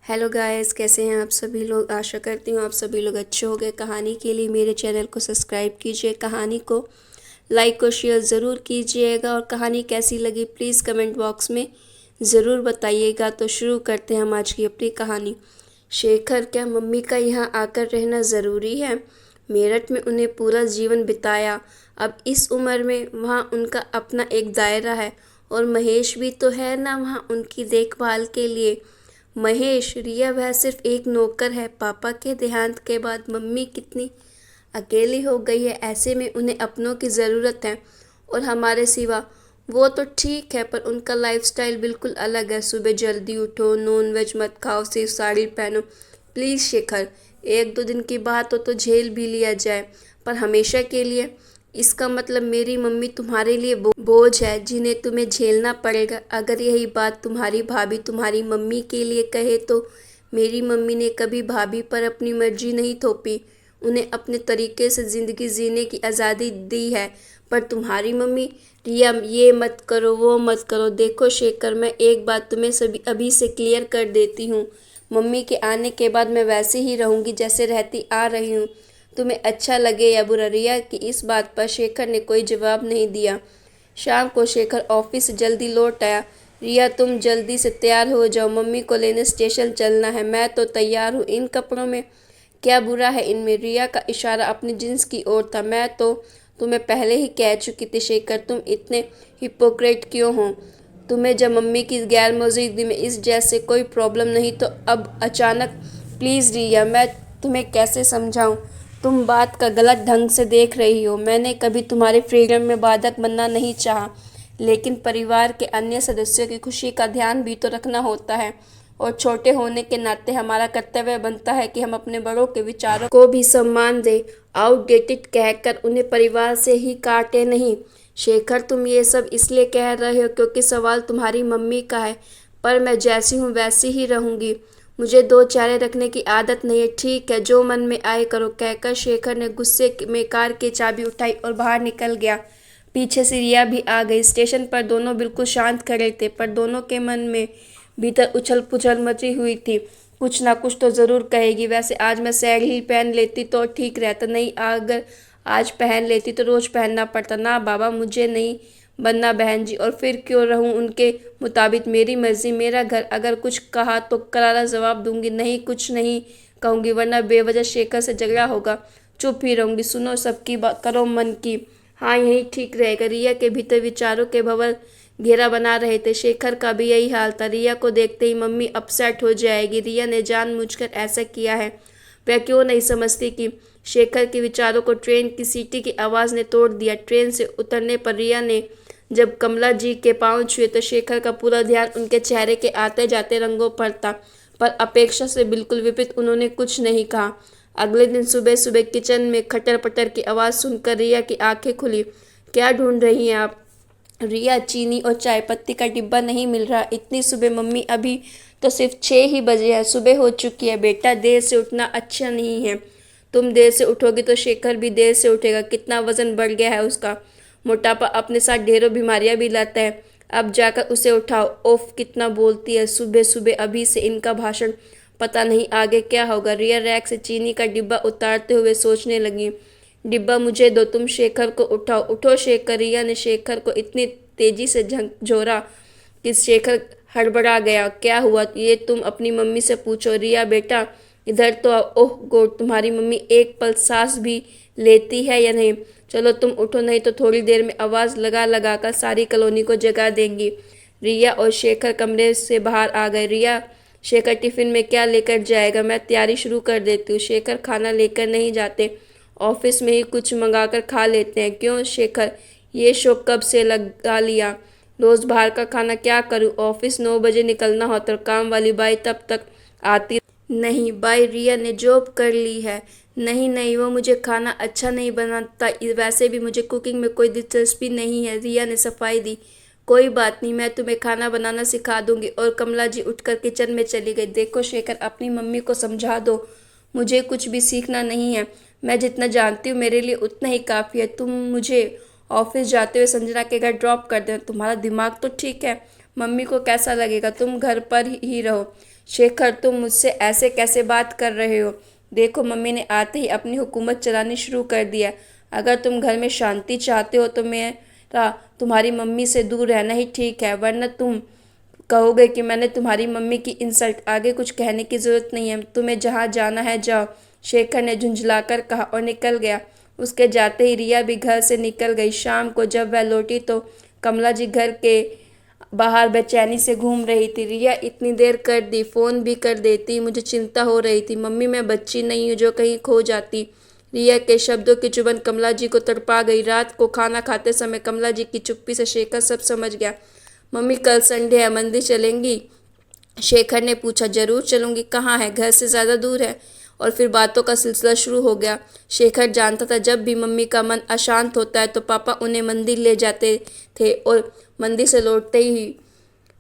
Hello guys, कैसे हैं आप सभी लोग। आशा करती हूँ आप सभी लोग अच्छे हो गए। कहानी के लिए मेरे चैनल को सब्सक्राइब कीजिए, कहानी को लाइक और शेयर ज़रूर कीजिएगा और कहानी कैसी लगी प्लीज़ कमेंट बॉक्स में ज़रूर बताइएगा। तो शुरू करते हैं हम आज की अपनी कहानी। शेखर, क्या मम्मी का यहाँ आकर रहना ज़रूरी है? मेरठ में उन्हें पूरा जीवन बिताया, अब इस उम्र में वहाँ उनका अपना एक दायरा है और महेश भी तो है ना वहाँ उनकी देखभाल के लिए। महेश, रिया वह सिर्फ एक नौकर है। पापा के देहांत के बाद मम्मी कितनी अकेली हो गई है। ऐसे में उन्हें अपनों की ज़रूरत है और हमारे सिवा। वो तो ठीक है, पर उनका लाइफस्टाइल बिल्कुल अलग है। सुबह जल्दी उठो, नॉन वेज मत खाओ, सिर्फ साड़ी पहनो। प्लीज़ शेखर, एक दो दिन की बात हो तो झेल भी लिया जाए, पर हमेशा के लिए? इसका मतलब मेरी मम्मी तुम्हारे लिए बोझ है जिन्हें तुम्हें झेलना पड़ेगा। अगर यही बात तुम्हारी भाभी तुम्हारी मम्मी के लिए कहे तो मेरी मम्मी ने कभी भाभी पर अपनी मर्जी नहीं थोपी। उन्हें अपने तरीके से ज़िंदगी जीने की आज़ादी दी है। पर तुम्हारी मम्मी, रिया ये मत करो वो मत करो। देखो शेखर, मैं एक बात तुम्हें सभी अभी से क्लियर कर देती हूँ। मम्मी के आने के बाद मैं वैसे ही रहूँगी जैसे रहती आ रही हूँ, तुम्हें अच्छा लगे या बुरा। रिया की इस बात पर शेखर ने कोई जवाब नहीं दिया। शाम को शेखर ऑफिस से जल्दी लौट आया। रिया, तुम जल्दी से तैयार हो जाओ, मम्मी को लेने स्टेशन चलना है। मैं तो तैयार हूँ, इन कपड़ों में क्या बुरा है इनमें? रिया का इशारा अपनी जींस की ओर था। मैं तो तुम्हें पहले ही कह चुकी थी शेखर, तुम इतने हिपोक्रेट क्यों हो? तुम्हें जब मम्मी की गैर मौजूदगी में इस जैसे कोई प्रॉब्लम नहीं तो अब अचानक? प्लीज़ रिया, मैं तुम्हें कैसे समझाऊं? तुम बात का गलत ढंग से देख रही हो। मैंने कभी तुम्हारे फ्रीडम में बाधक बनना नहीं चाहा, लेकिन परिवार के अन्य सदस्यों की खुशी का ध्यान भी तो रखना होता है और छोटे होने के नाते हमारा कर्तव्य बनता है कि हम अपने बड़ों के विचारों को भी सम्मान दें। आउटडेटेड कहकर उन्हें परिवार से ही काटे नहीं। शेखर, तुम ये सब इसलिए कह रहे हो क्योंकि सवाल तुम्हारी मम्मी का है, पर मैं जैसी हूँ वैसी ही रहूँगी। मुझे दो चेहरे रखने की आदत नहीं है। ठीक है, जो मन में आए करो, कहकर शेखर ने गुस्से में कार की चाबी उठाई और बाहर निकल गया। पीछे से रिया भी आ गई। स्टेशन पर दोनों बिल्कुल शांत खड़े थे, पर दोनों के मन में भीतर उछल पुछल मची हुई थी। कुछ ना कुछ तो ज़रूर कहेगी। वैसे आज मैं सैंडल ही पहन लेती तो ठीक रहता। नहीं, अगर आज पहन लेती तो रोज़ पहनना पड़ता। ना बाबा, मुझे नहीं बनना बहन जी, और फिर क्यों रहूं उनके मुताबिक? मेरी मर्जी, मेरा घर। अगर कुछ कहा तो करारा जवाब दूंगी, नहीं कुछ नहीं कहूँगी, वरना बेवजह शेखर से झगड़ा होगा। चुप ही रहूंगी। सुनो, सबकी बात करो मन की। हाँ, यही ठीक रहेगा। रिया के भीतर विचारों के भंवर घेरा बना रहे थे। शेखर का भी यही हाल था। रिया को देखते ही मम्मी अपसेट हो जाएगी, रिया ने जानबूझकर ऐसा किया है। वह क्यों नहीं समझती कि शेखर के विचारों को ट्रेन की सीटी की आवाज़ ने तोड़ दिया। ट्रेन से उतरने पर रिया ने जब कमला जी के पाँव छुए तो शेखर का पूरा ध्यान उनके चेहरे के आते जाते रंगों पर था, पर अपेक्षा से बिल्कुल विपरीत। उन्होंने कुछ नहीं कहा। अगले दिन सुबह सुबह किचन में खटर पटर की आवाज़ सुनकर रिया की आंखें खुली। क्या ढूंढ रही हैं आप? रिया, चीनी और चाय पत्ती का डिब्बा नहीं मिल रहा। इतनी सुबह मम्मी, अभी तो सिर्फ 6 ही बजे है, सुबह हो चुकी है। बेटा, देर से उठना अच्छा नहीं है। तुम देर से उठोगी तो शेखर भी देर से उठेगा। कितना वजन बढ़ गया है उसका। मोटापा अपने साथ ढेरों बीमारियां भी लाता है। अब जाकर उसे उठाओ। ओफ, कितना बोलती है सुबह सुबह। अभी से इनका भाषण, पता नहीं आगे क्या होगा। रिया रैक से चीनी का डिब्बा उतारते हुए सोचने लगी। डिब्बा मुझे दो, तुम शेखर को उठाओ। उठो शेखर। रिया ने शेखर को इतनी तेजी से झकझोरा कि शेखर हड़बड़ा गया। क्या हुआ ये तुम अपनी मम्मी से पूछो। रिया, बेटा इधर तो आओ। ओह गॉड, तुम्हारी मम्मी एक पल सांस भी लेती है या नहीं? चलो तुम उठो, नहीं तो थोड़ी देर में आवाज़ लगा लगा कर सारी कॉलोनी को जगा देंगी। रिया और शेखर कमरे से बाहर आ गए। रिया, शेखर टिफिन में क्या लेकर जाएगा? मैं तैयारी शुरू कर देती हूँ। शेखर, खाना लेकर नहीं जाते, ऑफिस में ही कुछ मंगाकर खा लेते हैं। क्यों शेखर, ये शौक कब से लगा लिया? रोज़ बाहर का खाना क्या करूँ? ऑफिस 9 बजे निकलना होता, काम वाली बाई तब तक आती नहीं। बाई रिया ने जॉब कर ली है। नहीं नहीं, वो मुझे खाना अच्छा नहीं बनाता। वैसे भी मुझे कुकिंग में कोई दिलचस्पी नहीं है, रिया ने सफाई दी। कोई बात नहीं, मैं तुम्हें खाना बनाना सिखा दूंगी। और कमला जी उठकर किचन में चली गई। देखो शेखर, अपनी मम्मी को समझा दो, मुझे कुछ भी सीखना नहीं है। मैं जितना जानती हूँ मेरे लिए उतना ही काफ़ी है। तुम मुझे ऑफिस जाते हुए संजना के घर ड्रॉप कर देना। तुम्हारा दिमाग तो ठीक है, मम्मी को कैसा लगेगा? तुम घर पर ही रहो। शेखर, तुम मुझसे ऐसे कैसे बात कर रहे हो? देखो, मम्मी ने आते ही अपनी हुकूमत चलानी शुरू कर दिया। अगर तुम घर में शांति चाहते हो तो मेरा तुम्हारी मम्मी से दूर रहना ही ठीक है, वरना तुम कहोगे कि मैंने तुम्हारी मम्मी की इंसल्ट। आगे कुछ कहने की ज़रूरत नहीं है, तुम्हें जहाँ जाना है जाओ, शेखर ने झुंझलाकर कहा और निकल गया। उसके जाते ही रिया भी घर से निकल गई। शाम को जब वह लौटी तो कमला जी घर के बाहर बेचैनी से घूम रही थी। रिया, इतनी देर कर दी, फ़ोन भी कर देती, मुझे चिंता हो रही थी। मम्मी, मैं बच्ची नहीं हूँ जो कहीं खो जाती। रिया के शब्दों की चुभन कमला जी को तड़पा गई। रात को खाना खाते समय कमला जी की चुप्पी से शेखर सब समझ गया। मम्मी, कल संडे है, मंदिर चलेंगी? शेखर ने पूछा। जरूर चलूंगी, कहाँ है? घर से ज़्यादा दूर है? और फिर बातों का सिलसिला शुरू हो गया। शेखर जानता था जब भी मम्मी का मन अशांत होता है तो पापा उन्हें मंदिर ले जाते थे और मंदिर से लौटते ही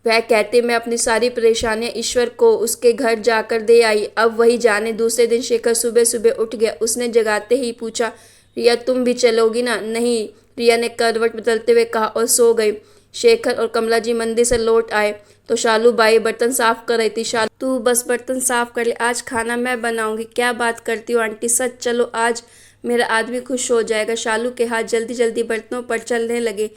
वह कहते, मैं अपनी सारी परेशानियां ईश्वर को उसके घर जाकर दे आई। अब वही जाने। दूसरे दिन शेखर सुबह सुबह उठ गया। उसने जगाते ही पूछा, रिया तुम भी चलोगी ना? नहीं, रिया ने करवट बदलते हुए कहा और सो गई। शेखर और कमला जी मंदिर से लौट आए तो शालू बाई बर्तन साफ कर रही थी। शालू, तू बस बर्तन साफ कर ले, आज खाना मैं बनाऊंगी। क्या बात करती हो आंटी, सच? चलो, आज मेरा आदमी खुश हो जाएगा। शालू के हाथ जल्दी जल्दी बर्तनों पर चलने लगे।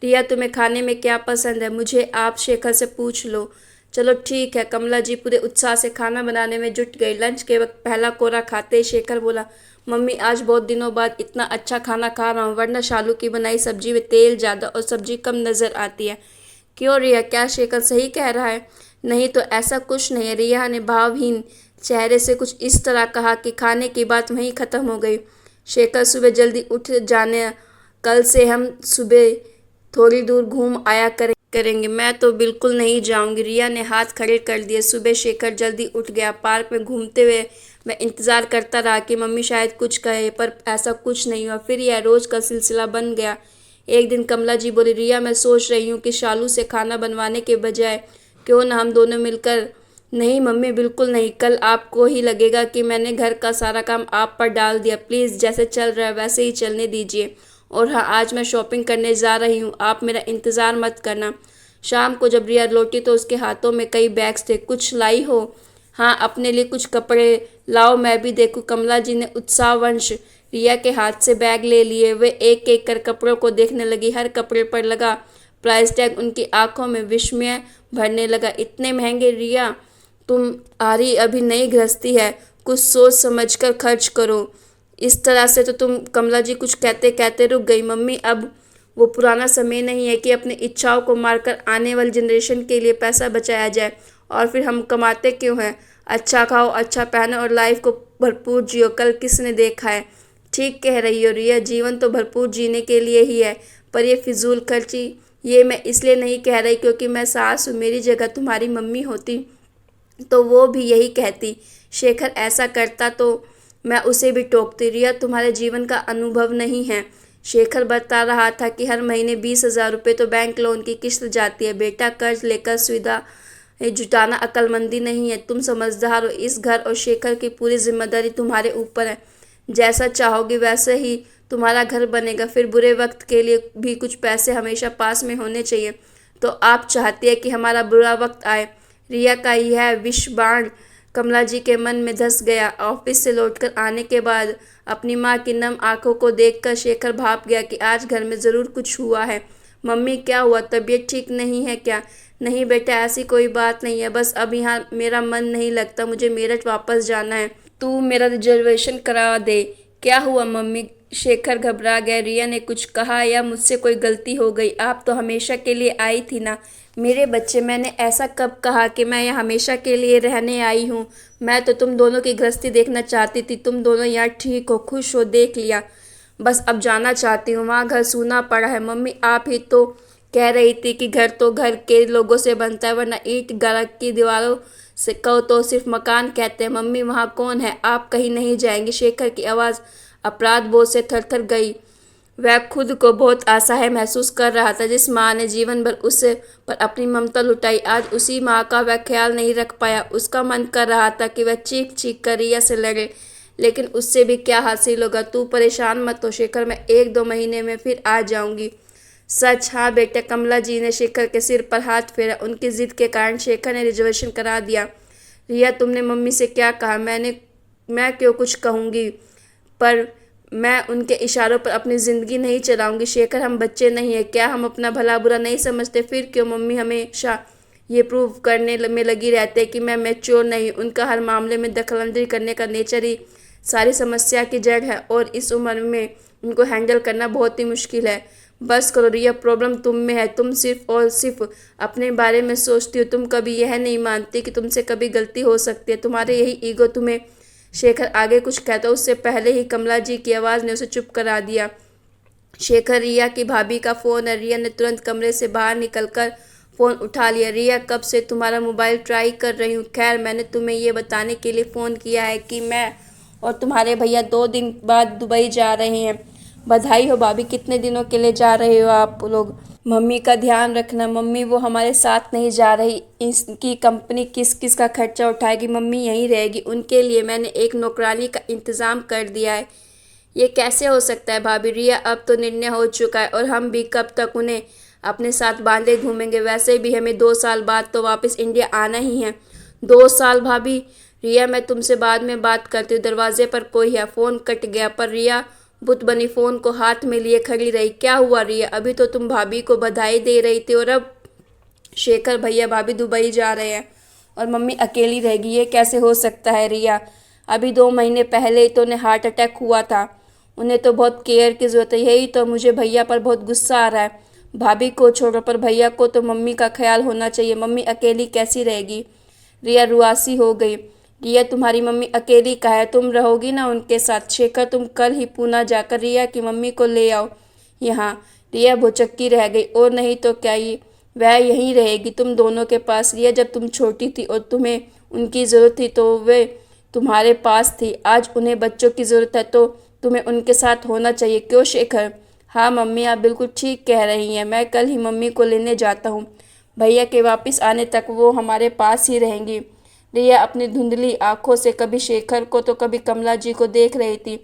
रिया, तुम्हें खाने में क्या पसंद है? मुझे आप शेखर से पूछ लो। चलो ठीक है। कमला जी पूरे उत्साह से खाना बनाने में जुट गई। लंच के वक्त पहला कोरा खाते ही शेखर बोला, मम्मी आज बहुत दिनों बाद इतना अच्छा खाना खा रहा हूँ, वरना शालू की बनाई सब्जी में तेल ज़्यादा और सब्जी कम नज़र आती है। क्यों रिया, क्या शेखर सही कह रहा है? नहीं तो ऐसा कुछ नहीं है। रिया ने भावहीन चेहरे से कुछ इस तरह कहा कि खाने की बात वहीं ख़त्म हो गई। शेखर, सुबह जल्दी उठ जाने, कल से हम सुबह थोड़ी दूर घूम आया करेंगे। मैं तो बिल्कुल नहीं जाऊंगी। रिया ने हाथ खड़े कर दिए। सुबह शेखर जल्दी उठ गया। पार्क में घूमते हुए मैं इंतज़ार करता रहा कि मम्मी शायद कुछ कहे, पर ऐसा कुछ नहीं हुआ। फिर यह रोज़ का सिलसिला बन गया। एक दिन कमला जी बोली, रिया मैं सोच रही हूँ कि शालू से खाना बनवाने के बजाय क्यों ना हम दोनों मिलकर। नहीं मम्मी, बिल्कुल नहीं। कल आपको ही लगेगा कि मैंने घर का सारा काम आप पर डाल दिया। प्लीज़, जैसे चल रहा है वैसे ही चलने दीजिए। और हाँ, आज मैं शॉपिंग करने जा रही हूँ, आप मेरा इंतज़ार मत करना। शाम को जब रिया लौटी तो उसके हाथों में कई बैग्स थे। कुछ लाई हो? हाँ, अपने लिए कुछ कपड़े लाओ, मैं भी देखूँ। कमला जी ने उत्साहवश रिया के हाथ से बैग ले लिए। वे एक एक कर कपड़ों को देखने लगी। हर कपड़े पर लगा प्राइस टैग उनकी आंखों में विस्मय भरने लगा। इतने महंगे? रिया, तुम्हारी अभी नई गृहस्थी है, कुछ सोच समझ कर खर्च करो। इस तरह से तो तुम। कमला जी कुछ कहते कहते रुक गई। मम्मी, अब वो पुराना समय नहीं है कि अपनी इच्छाओं को मारकर आने वाली जनरेशन के लिए पैसा बचाया जाए। और फिर हम कमाते क्यों हैं? अच्छा खाओ, अच्छा पहनो और लाइफ को भरपूर जियो। कल किसने देखा है? ठीक कह रही हो रिया, जीवन तो भरपूर जीने के लिए ही है, पर ये फिजूल खर्ची, ये मैं इसलिए नहीं कह रही क्योंकि मैं सास हूँ। मेरी जगह तुम्हारी मम्मी होती तो वो भी यही कहती। शेखर ऐसा करता तो मैं उसे भी टोकती। रिया, तुम्हारे जीवन का अनुभव नहीं है। शेखर बता रहा था कि हर महीने 20,000 रुपये तो बैंक लोन की किश्त जाती है। बेटा, कर्ज लेकर सुविधा जुटाना अक्लमंदी नहीं है। तुम समझदार हो। इस घर और शेखर की पूरी जिम्मेदारी तुम्हारे ऊपर है। जैसा चाहोगी वैसे ही तुम्हारा घर बनेगा। फिर बुरे वक्त के लिए भी कुछ पैसे हमेशा पास में होने चाहिए। तो आप चाहती है कि हमारा बुरा वक्त आए? रिया का यह विष बाण कमला जी के मन में धंस गया। ऑफिस से लौटकर आने के बाद अपनी माँ की नम आंखों को देखकर शेखर भाप गया कि आज घर में ज़रूर कुछ हुआ है। मम्मी, क्या हुआ? तबीयत ठीक नहीं है क्या? नहीं बेटा, ऐसी कोई बात नहीं है, बस अब यहाँ मेरा मन नहीं लगता, मुझे मेरठ वापस जाना है। तू मेरा रिजर्वेशन करा दे। क्या हुआ मम्मी? शेखर घबरा गया। रिया ने कुछ कहा या मुझसे कोई गलती हो गई? आप तो हमेशा के लिए आई थी ना मेरे बच्चे। मैंने ऐसा कब कहा कि मैं यहाँ हमेशा के लिए रहने आई हूँ? मैं तो तुम दोनों की गृहस्थी देखना चाहती थी। तुम दोनों यहाँ ठीक हो, खुश हो, देख लिया। बस अब जाना चाहती हूँ। वहाँ घर सूना पड़ा है। मम्मी, आप ही तो कह रही थी कि घर तो घर के लोगों से बनता है, वरना ईंट घर की दीवारों से कहो तो सिर्फ मकान कहते हैं। मम्मी, वहाँ कौन है? आप कहीं नहीं जाएंगी? शेखर की आवाज़ अपराध बोध से थरथर गई। वह खुद को बहुत असहाय महसूस कर रहा था। जिस माँ ने जीवन भर उस पर अपनी ममता लुटाई, आज उसी माँ का वह ख्याल नहीं रख पाया। उसका मन कर रहा था कि वह चीख चीख कर रिया से लड़े, लेकिन उससे भी क्या हासिल होगा। तू परेशान मत हो शेखर, मैं 1-2 महीने में फिर आ जाऊंगी। सच? हाँ बेटे। कमला जी ने शेखर के सिर पर हाथ फेरा। उनकी जिद के कारण शेखर ने रिजर्वेशन करा दिया। रिया तुमने मम्मी से क्या कहा? मैं क्यों कुछ कहूँगी, पर मैं उनके इशारों पर अपनी ज़िंदगी नहीं चलाऊंगी। शेखर हम बच्चे नहीं हैं क्या? हम अपना भला बुरा नहीं समझते? फिर क्यों मम्मी हमेशा ये प्रूव करने में लगी रहते हैं कि मैं मैच्योर नहीं? उनका हर मामले में दखलंदाजी करने का नेचर ही सारी समस्या की जड़ है और इस उम्र में उनको हैंडल करना बहुत ही मुश्किल है। बस करो रिया, प्रॉब्लम तुम में है। तुम सिर्फ और सिर्फ अपने बारे में सोचती हो। तुम कभी यह नहीं मानती कि तुमसे कभी गलती हो सकती है। तुम्हारे यही ईगो तुम्हें। शेखर आगे कुछ कहता उससे पहले ही कमला जी की आवाज़ ने उसे चुप करा दिया। शेखर, रिया की भाभी का फ़ोन है। रिया ने तुरंत कमरे से बाहर निकलकर फ़ोन उठा लिया। रिया, कब से तुम्हारा मोबाइल ट्राई कर रही हूँ। खैर, मैंने तुम्हें ये बताने के लिए फ़ोन किया है कि मैं और तुम्हारे भैया 2 दिन बाद दुबई जा रहे हैं। बधाई हो भाभी। कितने दिनों के लिए जा रहे हो आप लोग? मम्मी का ध्यान रखना। मम्मी वो हमारे साथ नहीं जा रही। इसकी कंपनी किस किस का खर्चा उठाएगी? मम्मी यहीं रहेगी। उनके लिए मैंने एक नौकरानी का इंतज़ाम कर दिया है। ये कैसे हो सकता है भाभी? रिया, अब तो निर्णय हो चुका है और हम भी कब तक उन्हें अपने साथ बांधे घूमेंगे? वैसे भी हमें 2 साल बाद तो वापस इंडिया आना ही है। 2 साल भाभी? रिया, मैं तुमसे बाद में बात करती हूँ। दरवाजे पर कोई है। फ़ोन कट गया पर रिया बुत बनी फ़ोन को हाथ में लिए खड़ी रही। क्या हुआ रिया? अभी तो तुम भाभी को बधाई दे रही थी और अब? शेखर भैया भाभी दुबई जा रहे हैं और मम्मी अकेली रहेगी। ये कैसे हो सकता है रिया? अभी 2 महीने पहले ही तो उन्हें हार्ट अटैक हुआ था। उन्हें तो बहुत केयर की ज़रूरत है। यही तो मुझे भैया पर बहुत गुस्सा आ रहा है। भाभी को छोड़ो पर भैया को तो मम्मी का ख्याल होना चाहिए। मम्मी अकेली कैसी रहेगी? रिया रुआसी हो गई। रिया, तुम्हारी मम्मी अकेली का है, तुम रहोगी ना उनके साथ? शेखर, तुम कल ही पूना जाकर रिया की मम्मी को ले आओ यहाँ। रिया भुचक्की रह गई। और नहीं तो क्या, ये वह यहीं रहेगी तुम दोनों के पास? रिया, जब तुम छोटी थी और तुम्हें उनकी ज़रूरत थी तो वे तुम्हारे पास थी। आज उन्हें बच्चों की ज़रूरत है तो तुम्हें उनके साथ होना चाहिए। क्यों शेखर? हाँ मम्मी, आप बिल्कुल ठीक कह रही हैं। मैं कल ही मम्मी को लेने जाता हूँ। भैया के वापस आने तक वो हमारे पास ही रहेंगी। रिया अपनी धुंधली आंखों से कभी शेखर को तो कभी कमला जी को देख रही थी।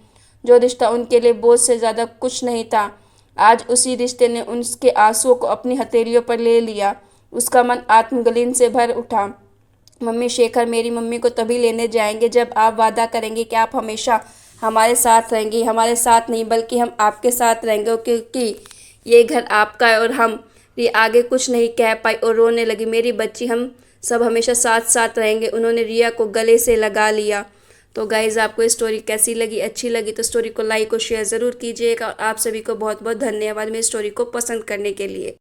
जो रिश्ता उनके लिए बोझ से ज़्यादा कुछ नहीं था, आज उसी रिश्ते ने उसके आंसुओं को अपनी हथेलियों पर ले लिया। उसका मन आत्मग्लानि से भर उठा। मम्मी, शेखर मेरी मम्मी को तभी लेने जाएंगे जब आप वादा करेंगे कि आप हमेशा हमारे साथ रहेंगी। हमारे साथ नहीं बल्कि हम आपके साथ रहेंगे, क्योंकि ये घर आपका है। और हम ये आगे कुछ नहीं कह पाई और रोने लगी। मेरी बच्ची, हम सब हमेशा साथ साथ रहेंगे। उन्होंने रिया को गले से लगा लिया। तो गाइज़, आपको ये स्टोरी कैसी लगी? अच्छी लगी तो स्टोरी को लाइक और शेयर ज़रूर कीजिएगा। और आप सभी को बहुत बहुत धन्यवाद मेरी स्टोरी को पसंद करने के लिए।